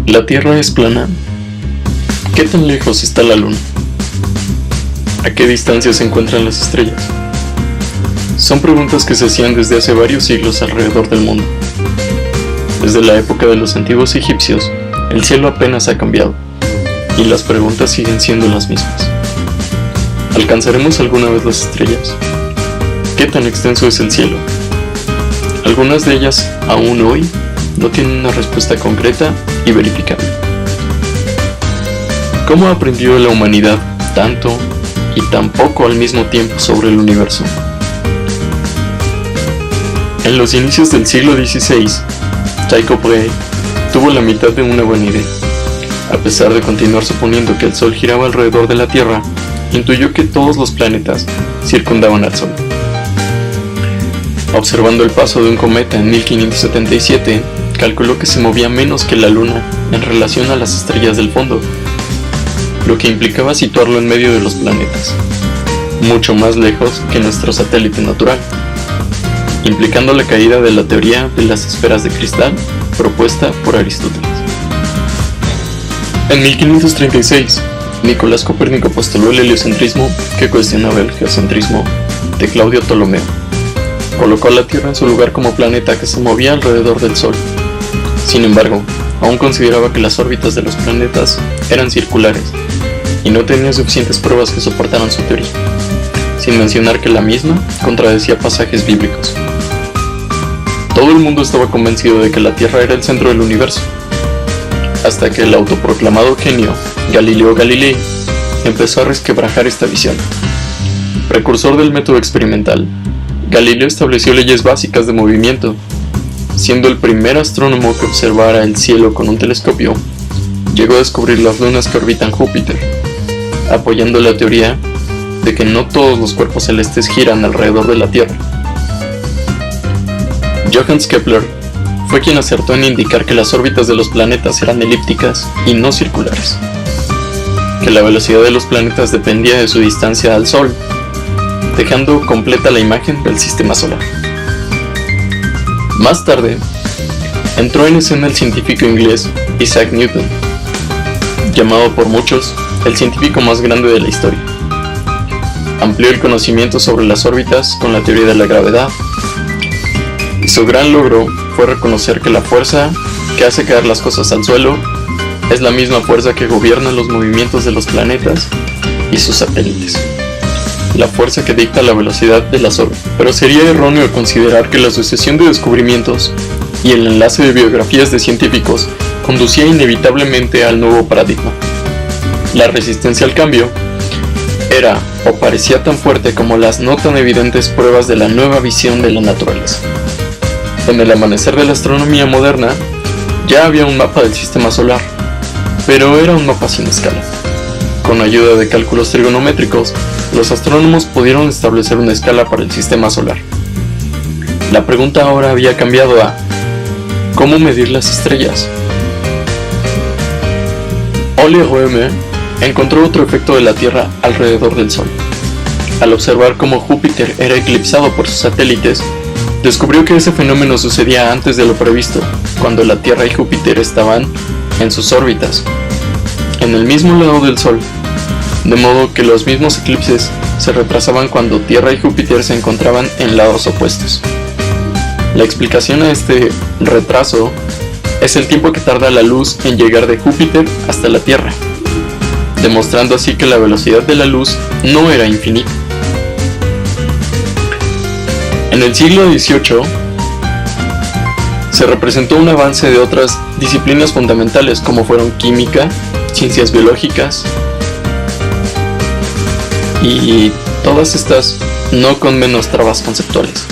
¿La Tierra es plana? ¿Qué tan lejos está la Luna? ¿A qué distancia se encuentran las estrellas? Son preguntas que se hacían desde hace varios siglos alrededor del mundo. Desde la época de los antiguos egipcios, el cielo apenas ha cambiado, y las preguntas siguen siendo las mismas. ¿Alcanzaremos alguna vez las estrellas? ¿Qué tan extenso es el cielo? Algunas de ellas, aún hoy, no tienen una respuesta concreta y verificable. ¿Cómo aprendió la humanidad tanto y tan poco al mismo tiempo sobre el universo? En los inicios del siglo XVI, Tycho Brahe tuvo la mitad de una buena idea. A pesar de continuar suponiendo que el Sol giraba alrededor de la Tierra, intuyó que todos los planetas circundaban al Sol. Observando el paso de un cometa en 1577, calculó que se movía menos que la Luna en relación a las estrellas del fondo, lo que implicaba situarlo en medio de los planetas, mucho más lejos que nuestro satélite natural, implicando la caída de la teoría de las esferas de cristal propuesta por Aristóteles. En 1536, Nicolás Copérnico postuló el heliocentrismo, que cuestionaba el geocentrismo de Claudio Ptolomeo. Colocó a la Tierra en su lugar como planeta que se movía alrededor del Sol. Sin embargo, aún consideraba que las órbitas de los planetas eran circulares y no tenía suficientes pruebas que soportaran su teoría, sin mencionar que la misma contradecía pasajes bíblicos. Todo el mundo estaba convencido de que la Tierra era el centro del universo, hasta que el autoproclamado genio Galileo Galilei empezó a resquebrajar esta visión. Precursor del método experimental, Galileo estableció leyes básicas de movimiento. Siendo el primer astrónomo que observara el cielo con un telescopio, llegó a descubrir las lunas que orbitan Júpiter, apoyando la teoría de que no todos los cuerpos celestes giran alrededor de la Tierra. Johannes Kepler fue quien acertó en indicar que las órbitas de los planetas eran elípticas y no circulares, que la velocidad de los planetas dependía de su distancia al Sol, dejando completa la imagen del sistema solar. Más tarde, entró en escena el científico inglés Isaac Newton, llamado por muchos el científico más grande de la historia. Amplió el conocimiento sobre las órbitas con la teoría de la gravedad, y su gran logro fue reconocer que la fuerza que hace caer las cosas al suelo es la misma fuerza que gobierna los movimientos de los planetas y sus satélites, la fuerza que dicta la velocidad de las órbitas. Pero sería erróneo considerar que la sucesión de descubrimientos y el enlace de biografías de científicos conducía inevitablemente al nuevo paradigma. La resistencia al cambio era o parecía tan fuerte como las no tan evidentes pruebas de la nueva visión de la naturaleza. En el amanecer de la astronomía moderna ya había un mapa del sistema solar, pero era un mapa sin escala. Con ayuda de cálculos trigonométricos, los astrónomos pudieron establecer una escala para el sistema solar. La pregunta ahora había cambiado a ¿cómo medir las estrellas? Ole Römer encontró otro efecto de la Tierra alrededor del Sol. Al observar cómo Júpiter era eclipsado por sus satélites, descubrió que ese fenómeno sucedía antes de lo previsto, cuando la Tierra y Júpiter estaban en sus órbitas, en el mismo lado del Sol, de modo que los mismos eclipses se retrasaban cuando Tierra y Júpiter se encontraban en lados opuestos. La explicación a este retraso es el tiempo que tarda la luz en llegar de Júpiter hasta la Tierra, demostrando así que la velocidad de la luz no era infinita. En el siglo XVIII se representó un avance de otras disciplinas fundamentales como fueron química, ciencias biológicas, y todas estas no con menos trabas conceptuales,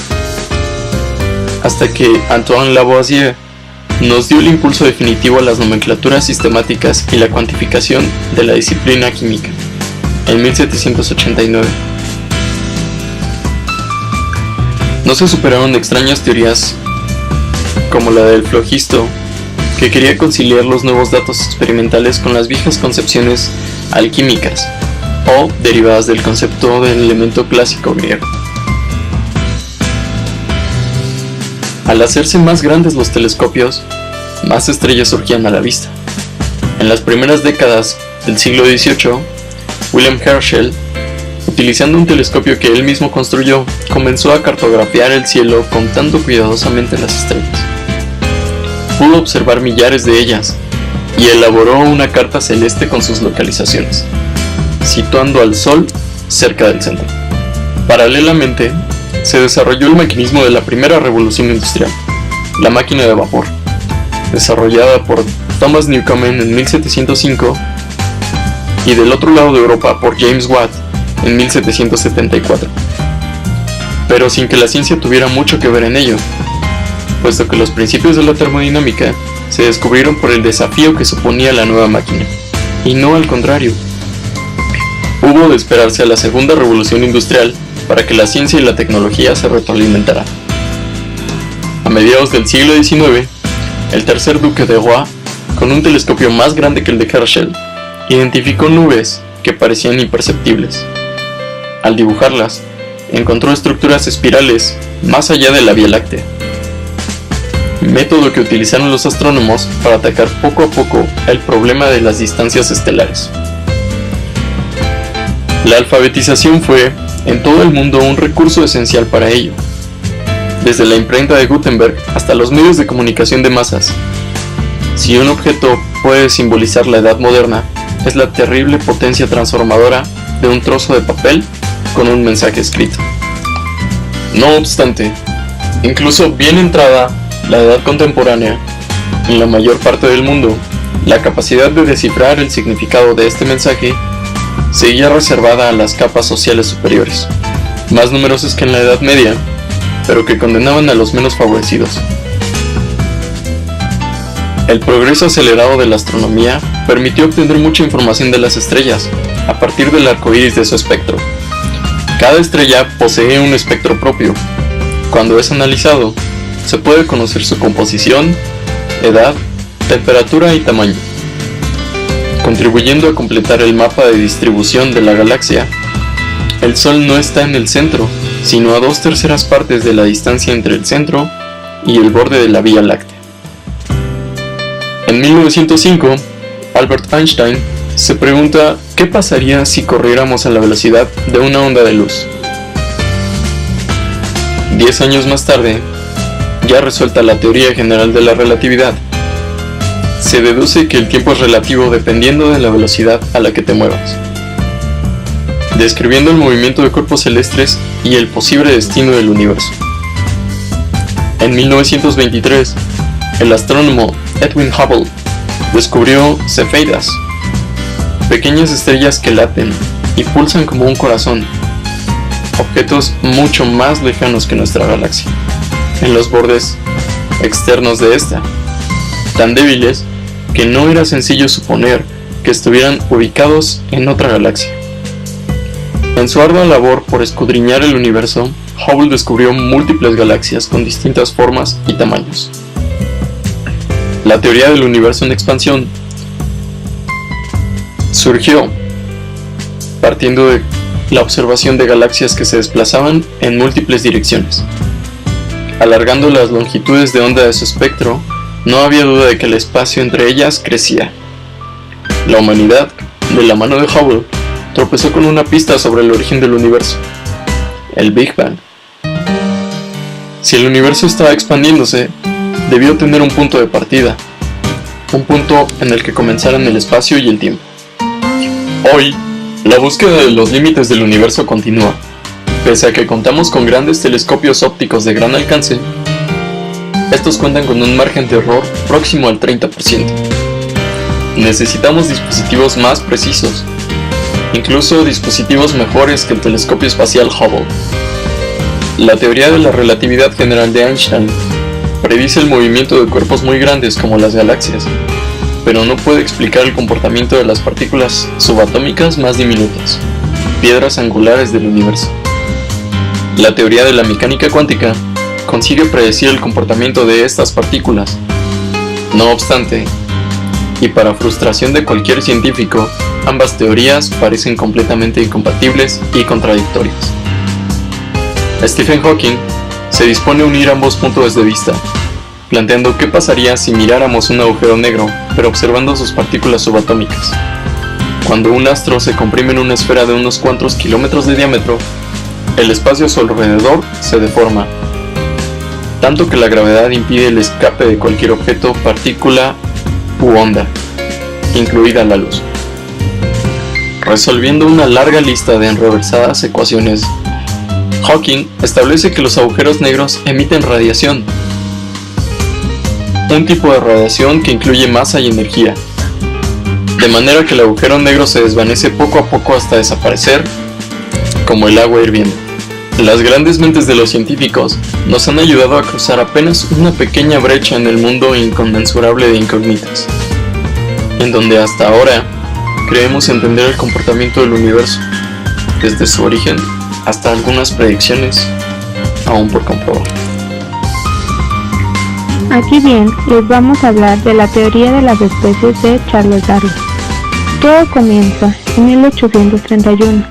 hasta que Antoine Lavoisier nos dio el impulso definitivo a las nomenclaturas sistemáticas y la cuantificación de la disciplina química, en 1789. No se superaron extrañas teorías como la del flogisto, que quería conciliar los nuevos datos experimentales con las viejas concepciones alquímicas o derivadas del concepto del elemento clásico griego. Al hacerse más grandes los telescopios, más estrellas surgían a la vista, En las primeras décadas del siglo XVIII, William Herschel, utilizando un telescopio que él mismo construyó, comenzó a cartografiar el cielo contando cuidadosamente las estrellas. Pudo observar millares de ellas y elaboró una carta celeste con sus localizaciones, situando al Sol cerca del centro. Paralelamente, se desarrolló el maquinismo de la primera revolución industrial, la máquina de vapor, desarrollada por Thomas Newcomen en 1705 y del otro lado de Europa por James Watt en 1774, pero sin que la ciencia tuviera mucho que ver en ello, puesto que los principios de la termodinámica se descubrieron por el desafío que suponía la nueva máquina, y no al contrario. Hubo de esperarse a la segunda revolución industrial para que la ciencia y la tecnología se retroalimentaran. A mediados del siglo XIX, el tercer duque de Roy, con un telescopio más grande que el de Herschel, identificó nubes que parecían imperceptibles. Al dibujarlas, encontró estructuras espirales más allá de la Vía Láctea, método que utilizaron los astrónomos para atacar poco a poco el problema de las distancias estelares. La alfabetización fue, en todo el mundo, un recurso esencial para ello. Desde la imprenta de Gutenberg hasta los medios de comunicación de masas. Si un objeto puede simbolizar la edad moderna, es la terrible potencia transformadora de un trozo de papel con un mensaje escrito. No obstante, incluso bien entrada la edad contemporánea, en la mayor parte del mundo, la capacidad de descifrar el significado de este mensaje seguía reservada a las capas sociales superiores, más numerosas que en la Edad Media, pero que condenaban a los menos favorecidos. El progreso acelerado de la astronomía permitió obtener mucha información de las estrellas a partir del arco iris de su espectro. Cada estrella posee un espectro propio. Cuando es analizado, se puede conocer su composición, edad, temperatura y tamaño. Contribuyendo a completar el mapa de distribución de la galaxia, el Sol no está en el centro, sino a 2/3 partes de la distancia entre el centro y el borde de la Vía Láctea. En 1905, Albert Einstein se pregunta qué pasaría si corriéramos a la velocidad de una onda de luz. 10 años más tarde, ya resuelta la teoría general de la relatividad, se deduce que el tiempo es relativo dependiendo de la velocidad a la que te muevas, describiendo el movimiento de cuerpos celestes y el posible destino del universo. En 1923, el astrónomo Edwin Hubble descubrió cefeidas, pequeñas estrellas que laten y pulsan como un corazón, objetos mucho más lejanos que nuestra galaxia, en los bordes externos de esta, tan débiles que no era sencillo suponer que estuvieran ubicados en otra galaxia. En su ardua labor por escudriñar el universo, Hubble descubrió múltiples galaxias con distintas formas y tamaños. La teoría del universo en expansión surgió partiendo de la observación de galaxias que se desplazaban en múltiples direcciones. Alargando las longitudes de onda de su espectro, no había duda de que el espacio entre ellas crecía. La humanidad, de la mano de Hubble, tropezó con una pista sobre el origen del universo, el Big Bang. Si el universo estaba expandiéndose, debió tener un punto de partida, un punto en el que comenzaran el espacio y el tiempo. Hoy, la búsqueda de los límites del universo continúa. Pese a que contamos con grandes telescopios ópticos de gran alcance, estos cuentan con un margen de error próximo al 30%. Necesitamos dispositivos más precisos, incluso dispositivos mejores que el telescopio espacial Hubble. La teoría de la relatividad general de Einstein predice el movimiento de cuerpos muy grandes como las galaxias, pero no puede explicar el comportamiento de las partículas subatómicas más diminutas, piedras angulares del universo. La teoría de la mecánica cuántica consigue predecir el comportamiento de estas partículas. No obstante, y para frustración de cualquier científico, ambas teorías parecen completamente incompatibles y contradictorias. Stephen Hawking se dispone a unir ambos puntos de vista, planteando qué pasaría si miráramos un agujero negro, pero observando sus partículas subatómicas. Cuando un astro se comprime en una esfera de unos cuantos kilómetros de diámetro, el espacio a su alrededor se deforma, tanto que la gravedad impide el escape de cualquier objeto, partícula u onda, incluida la luz. Resolviendo una larga lista de enreversadas ecuaciones, Hawking establece que los agujeros negros emiten radiación, un tipo de radiación que incluye masa y energía, de manera que el agujero negro se desvanece poco a poco hasta desaparecer, como el agua hirviendo. Las grandes mentes de los científicos nos han ayudado a cruzar apenas una pequeña brecha en el mundo inconmensurable de incógnitas, en donde hasta ahora creemos entender el comportamiento del universo, desde su origen hasta algunas predicciones aún por comprobar. Aquí bien, les vamos a hablar de la teoría de las especies de Charles Darwin. Todo comienza en 1831,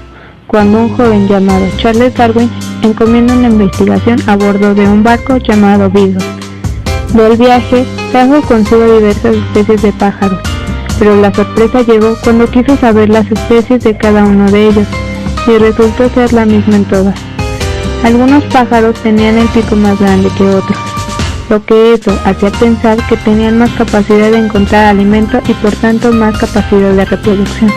cuando un joven llamado Charles Darwin encomienda una investigación a bordo de un barco llamado Beagle. Del viaje trajo consigo diversas especies de pájaros, pero la sorpresa llegó cuando quiso saber las especies de cada uno de ellos, y resultó ser la misma en todas. Algunos pájaros tenían el pico más grande que otros, lo que eso hacía pensar que tenían más capacidad de encontrar alimento y por tanto más capacidad de reproducción.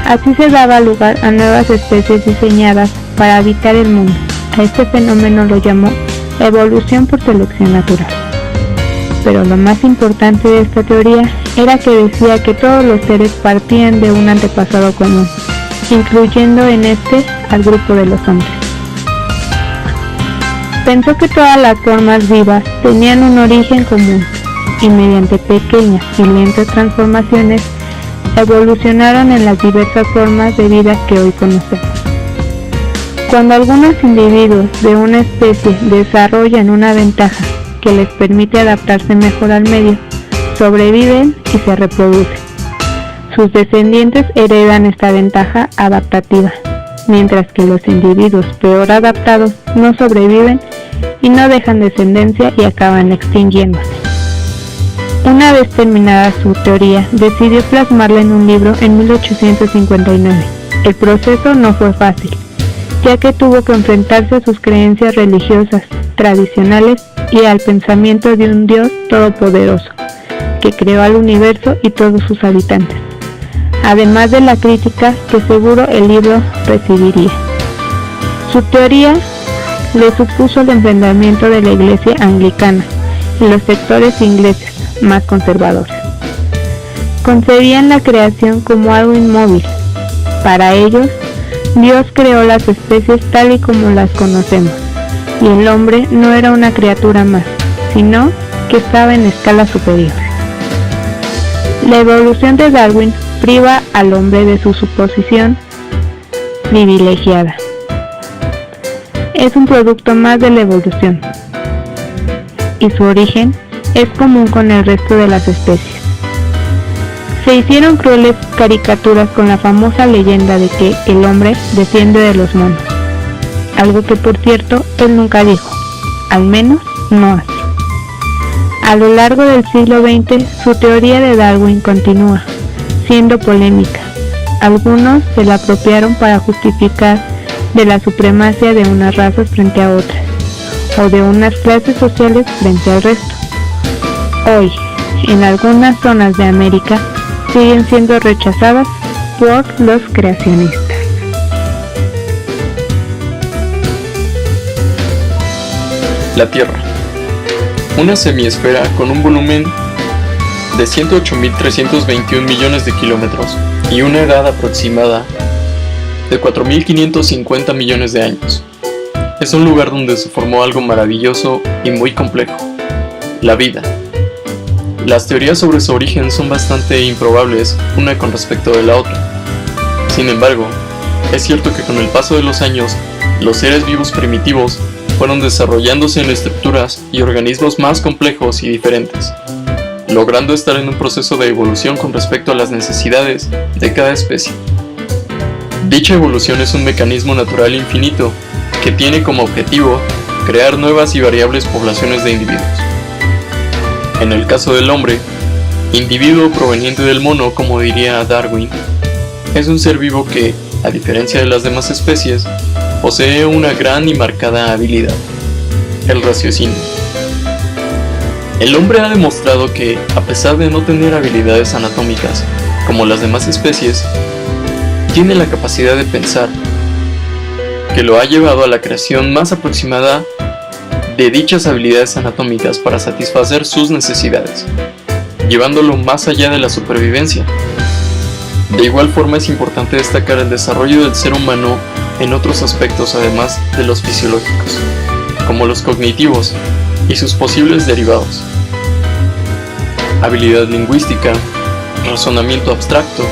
Así se daba lugar a nuevas especies diseñadas para habitar el mundo. A este fenómeno lo llamó evolución por selección natural. Pero lo más importante de esta teoría era que decía que todos los seres partían de un antepasado común, incluyendo en este al grupo de los hombres. Pensó que todas las formas vivas tenían un origen común y mediante pequeñas y lentas transformaciones evolucionaron en las diversas formas de vida que hoy conocemos. Cuando algunos individuos de una especie desarrollan una ventaja que les permite adaptarse mejor al medio, sobreviven y se reproducen. Sus descendientes heredan esta ventaja adaptativa, mientras que los individuos peor adaptados no sobreviven y no dejan descendencia y acaban extinguiéndose. Una vez terminada su teoría, decidió plasmarla en un libro en 1859. El proceso no fue fácil, ya que tuvo que enfrentarse a sus creencias religiosas, tradicionales y al pensamiento de un Dios todopoderoso, que creó al universo y todos sus habitantes, además de la crítica que seguro el libro recibiría. Su teoría le supuso el enfrentamiento de la Iglesia anglicana y los sectores ingleses más conservadores. Concebían la creación como algo inmóvil. Para ellos, Dios creó las especies tal y como las conocemos, y el hombre no era una criatura más, sino que estaba en escala superior. La evolución de Darwin priva al hombre de su suposición privilegiada. Es un producto más de la evolución, y su origen es común con el resto de las especies. Se hicieron crueles caricaturas con la famosa leyenda de que el hombre desciende de los monos, algo que por cierto él nunca dijo, al menos no así. A lo largo del siglo XX, su teoría de Darwin continúa siendo polémica. Algunos se la apropiaron para justificar de la supremacía de unas razas frente a otras, o de unas clases sociales frente al resto. Hoy, en algunas zonas de América, siguen siendo rechazadas por los creacionistas. La Tierra, una semiesfera con un volumen de 108.321 millones de kilómetros y una edad aproximada de 4.550 millones de años. Es un lugar donde se formó algo maravilloso y muy complejo, la vida. Las teorías sobre su origen son bastante improbables una con respecto de la otra. Sin embargo, es cierto que con el paso de los años, los seres vivos primitivos fueron desarrollándose en estructuras y organismos más complejos y diferentes, logrando estar en un proceso de evolución con respecto a las necesidades de cada especie. Dicha evolución es un mecanismo natural infinito que tiene como objetivo crear nuevas y variables poblaciones de individuos. En el caso del hombre, individuo proveniente del mono, como diría Darwin, es un ser vivo que, a diferencia de las demás especies, posee una gran y marcada habilidad: el raciocinio. El hombre ha demostrado que, a pesar de no tener habilidades anatómicas como las demás especies, tiene la capacidad de pensar, que lo ha llevado a la creación más aproximada de dichas habilidades anatómicas para satisfacer sus necesidades, llevándolo más allá de la supervivencia. De igual forma, es importante destacar el desarrollo del ser humano en otros aspectos además de los fisiológicos, como los cognitivos y sus posibles derivados: habilidad lingüística, razonamiento abstracto,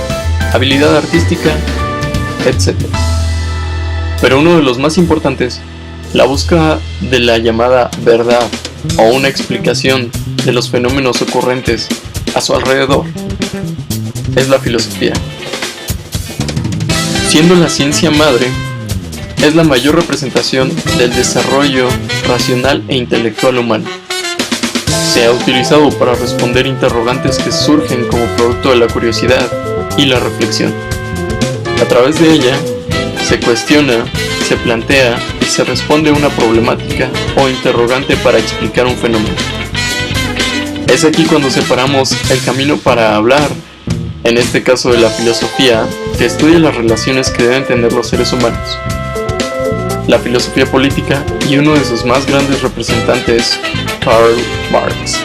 habilidad artística, etc. Pero uno de los más importantes, la búsqueda de la llamada verdad o una explicación de los fenómenos ocurrentes a su alrededor, es la filosofía. Siendo la ciencia madre, es la mayor representación del desarrollo racional e intelectual humano. Se ha utilizado para responder interrogantes que surgen como producto de la curiosidad y la reflexión. A través de ella, se cuestiona, se plantea y se responde a una problemática o interrogante para explicar un fenómeno. Es aquí cuando separamos el camino para hablar, en este caso de la filosofía, que estudia las relaciones que deben tener los seres humanos, la filosofía política y uno de sus más grandes representantes, Karl Marx.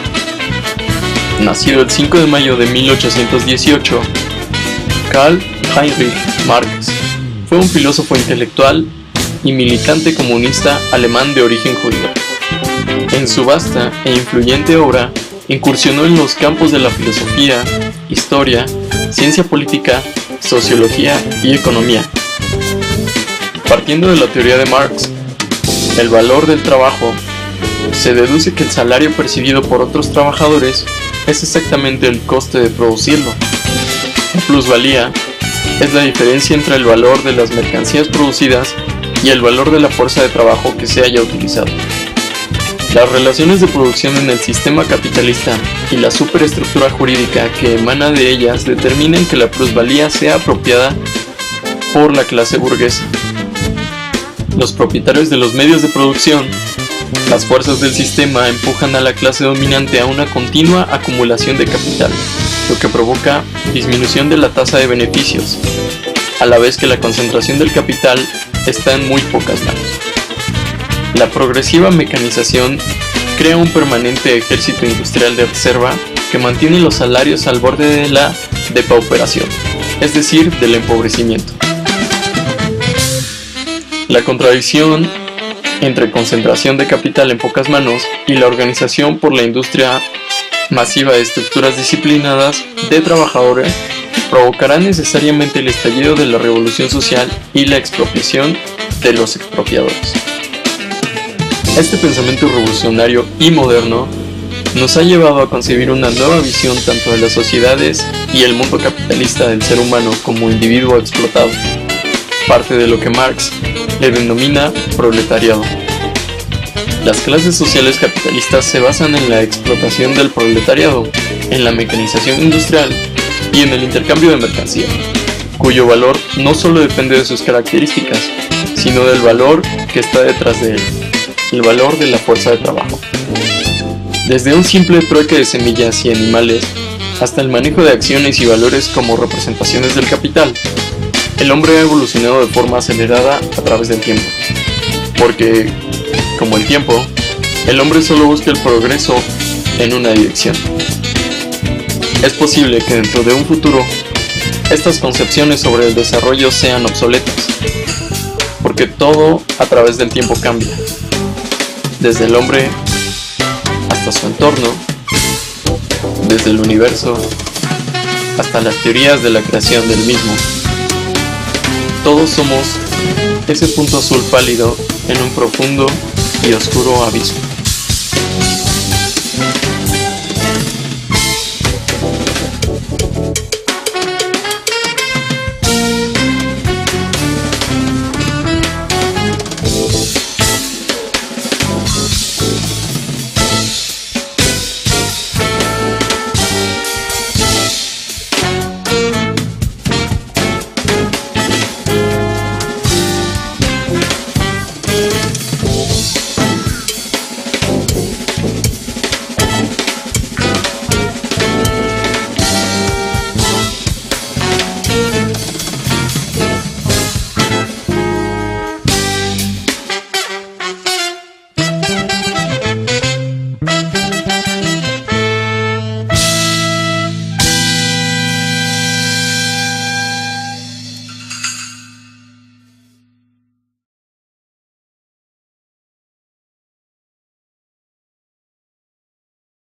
Nacido el 5 de mayo de 1818, Karl Heinrich Marx fue un filósofo intelectual y militante comunista alemán de origen judío. En su vasta e influyente obra, incursionó en los campos de la filosofía, historia, ciencia política, sociología y economía. Partiendo de la teoría de Marx, el valor del trabajo, se deduce que el salario percibido por otros trabajadores es exactamente el coste de producirlo. La plusvalía es la diferencia entre el valor de las mercancías producidas y el valor de la fuerza de trabajo que se haya utilizado. Las relaciones de producción en el sistema capitalista y la superestructura jurídica que emana de ellas determinan que la plusvalía sea apropiada por la clase burguesa. Los propietarios de los medios de producción, las fuerzas del sistema empujan a la clase dominante a una continua acumulación de capital, lo que provoca disminución de la tasa de beneficios, a la vez que la concentración del capital está en muy pocas manos. La progresiva mecanización crea un permanente ejército industrial de reserva que mantiene los salarios al borde de la depauperación, es decir, del empobrecimiento. La contradicción entre concentración de capital en pocas manos y la organización por la industria masiva de estructuras disciplinadas de trabajadores provocará necesariamente el estallido de la revolución social y la expropiación de los expropiadores. Este pensamiento revolucionario y moderno nos ha llevado a concebir una nueva visión tanto de las sociedades y el mundo capitalista del ser humano como individuo explotado, parte de lo que Marx le denomina proletariado. Las clases sociales capitalistas se basan en la explotación del proletariado, en la mecanización industrial y en el intercambio de mercancía, cuyo valor no solo depende de sus características, sino del valor que está detrás de él, el valor de la fuerza de trabajo. Desde un simple trueque de semillas y animales hasta el manejo de acciones y valores como representaciones del capital, el hombre ha evolucionado de forma acelerada a través del tiempo, porque, como el tiempo, el hombre solo busca el progreso en una dirección. Es posible que dentro de un futuro, estas concepciones sobre el desarrollo sean obsoletas, porque todo a través del tiempo cambia, desde el hombre hasta su entorno, desde el universo hasta las teorías de la creación del mismo. Todos somos ese punto azul pálido en un profundo y oscuro abismo.